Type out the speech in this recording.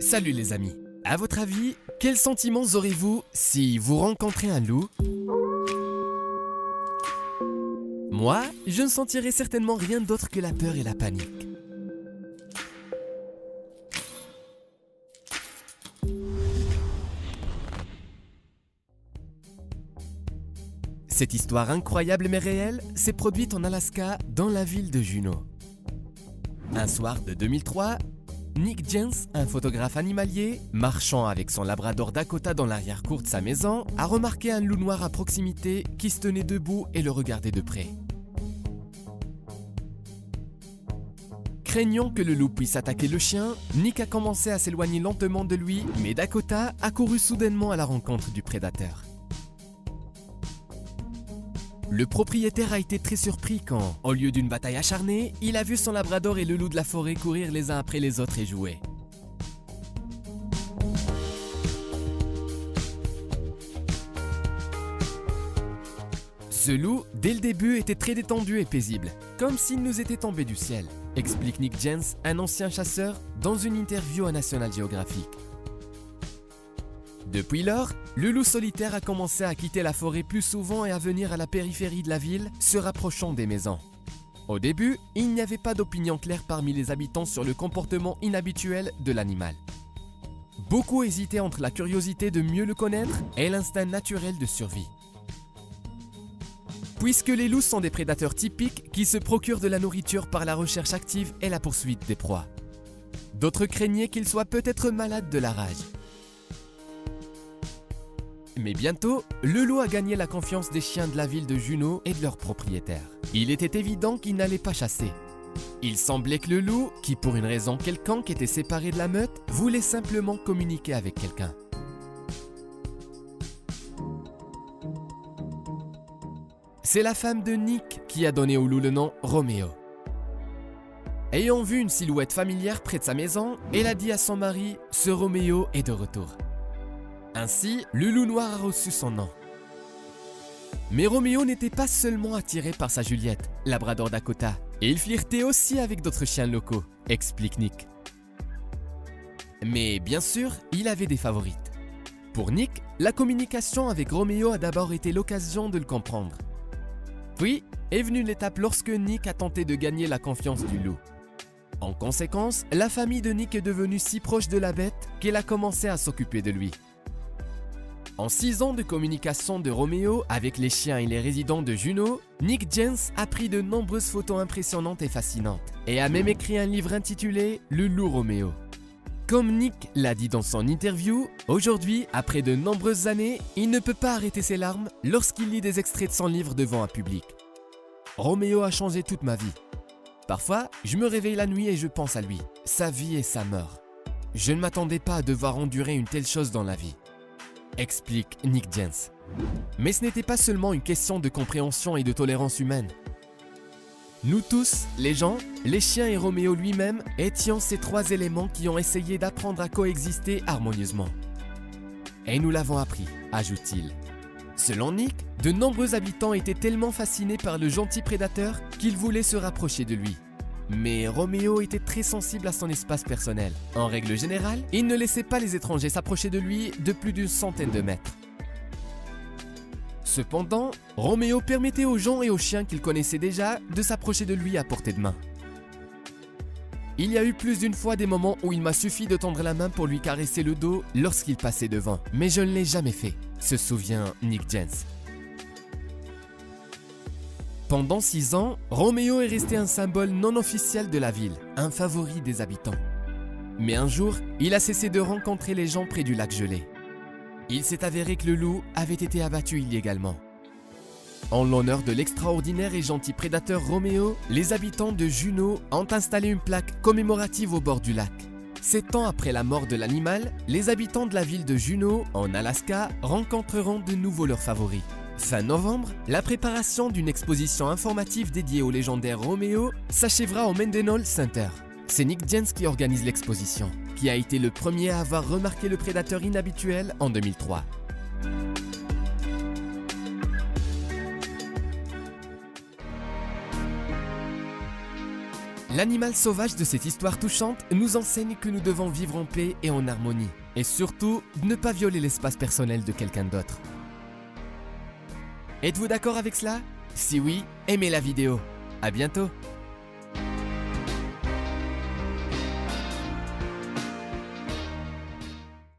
Salut les amis. À votre avis, quels sentiments aurez-vous si vous rencontrez un loup? Moi, je ne sentirais certainement rien d'autre que la peur et la panique. Cette histoire incroyable mais réelle s'est produite en Alaska, dans la ville de Juneau. Un soir de 2003, Nick Jens, un photographe animalier, marchant avec son labrador Dakota dans l'arrière-cour de sa maison, a remarqué un loup noir à proximité qui se tenait debout et le regardait de près. Craignant que le loup puisse attaquer le chien, Nick a commencé à s'éloigner lentement de lui, mais Dakota a couru soudainement à la rencontre du prédateur. Le propriétaire a été très surpris quand, au lieu d'une bataille acharnée, il a vu son labrador et le loup de la forêt courir les uns après les autres et jouer. Ce loup, dès le début, était très détendu et paisible, comme s'il nous était tombé du ciel, explique Nick Jens, un ancien chasseur, dans une interview à National Geographic. Depuis lors, le loup solitaire a commencé à quitter la forêt plus souvent et à venir à la périphérie de la ville, se rapprochant des maisons. Au début, il n'y avait pas d'opinion claire parmi les habitants sur le comportement inhabituel de l'animal. Beaucoup hésitaient entre la curiosité de mieux le connaître et l'instinct naturel de survie. Puisque les loups sont des prédateurs typiques qui se procurent de la nourriture par la recherche active et la poursuite des proies. D'autres craignaient qu'ils soient peut-être malades de la rage. Mais bientôt, le loup a gagné la confiance des chiens de la ville de Juneau et de leurs propriétaires. Il était évident qu'il n'allait pas chasser. Il semblait que le loup, qui pour une raison quelconque était séparé de la meute, voulait simplement communiquer avec quelqu'un. C'est la femme de Nick qui a donné au loup le nom Roméo. Ayant vu une silhouette familière près de sa maison, elle a dit à son mari « Ce Roméo est de retour ». Ainsi, le loup noir a reçu son nom. Mais Roméo n'était pas seulement attiré par sa Juliette, labrador Dakota, et il flirtait aussi avec d'autres chiens locaux, explique Nick. Mais bien sûr, il avait des favorites. Pour Nick, la communication avec Roméo a d'abord été l'occasion de le comprendre. Puis est venue l'étape lorsque Nick a tenté de gagner la confiance du loup. En conséquence, la famille de Nick est devenue si proche de la bête qu'elle a commencé à s'occuper de lui. En 6 ans de communication de Roméo avec les chiens et les résidents de Juneau, Nick Jens a pris de nombreuses photos impressionnantes et fascinantes et a même écrit un livre intitulé « Le loup Roméo ». Comme Nick l'a dit dans son interview, aujourd'hui, après de nombreuses années, il ne peut pas arrêter ses larmes lorsqu'il lit des extraits de son livre devant un public. Roméo a changé toute ma vie. Parfois, je me réveille la nuit et je pense à lui, sa vie et sa mort. Je ne m'attendais pas à devoir endurer une telle chose dans la vie, explique Nick Jens. Mais ce n'était pas seulement une question de compréhension et de tolérance humaine. Nous tous, les gens, les chiens et Roméo lui-même, étions ces 3 éléments qui ont essayé d'apprendre à coexister harmonieusement. Et nous l'avons appris, ajoute-t-il. Selon Nick, de nombreux habitants étaient tellement fascinés par le gentil prédateur qu'ils voulaient se rapprocher de lui. Mais Roméo était très sensible à son espace personnel. En règle générale, il ne laissait pas les étrangers s'approcher de lui de plus d'une centaine de mètres. Cependant, Roméo permettait aux gens et aux chiens qu'il connaissait déjà de s'approcher de lui à portée de main. Il y a eu plus d'une fois des moments où il m'a suffi de tendre la main pour lui caresser le dos lorsqu'il passait devant, mais je ne l'ai jamais fait, se souvient Nick Jens. Pendant 6 ans, Roméo est resté un symbole non officiel de la ville, un favori des habitants. Mais un jour, il a cessé de rencontrer les gens près du lac gelé. Il s'est avéré que le loup avait été abattu illégalement. En l'honneur de l'extraordinaire et gentil prédateur Roméo, les habitants de Juneau ont installé une plaque commémorative au bord du lac. 7 ans après la mort de l'animal, les habitants de la ville de Juneau, en Alaska, rencontreront de nouveau leurs favoris. Fin novembre, la préparation d'une exposition informative dédiée au légendaire Roméo s'achèvera au Mendenhall Center. C'est Nick Jens qui organise l'exposition, qui a été le premier à avoir remarqué le prédateur inhabituel en 2003. L'animal sauvage de cette histoire touchante nous enseigne que nous devons vivre en paix et en harmonie. Et surtout, ne pas violer l'espace personnel de quelqu'un d'autre. Êtes-vous d'accord avec cela? Si oui, aimez la vidéo. À bientôt!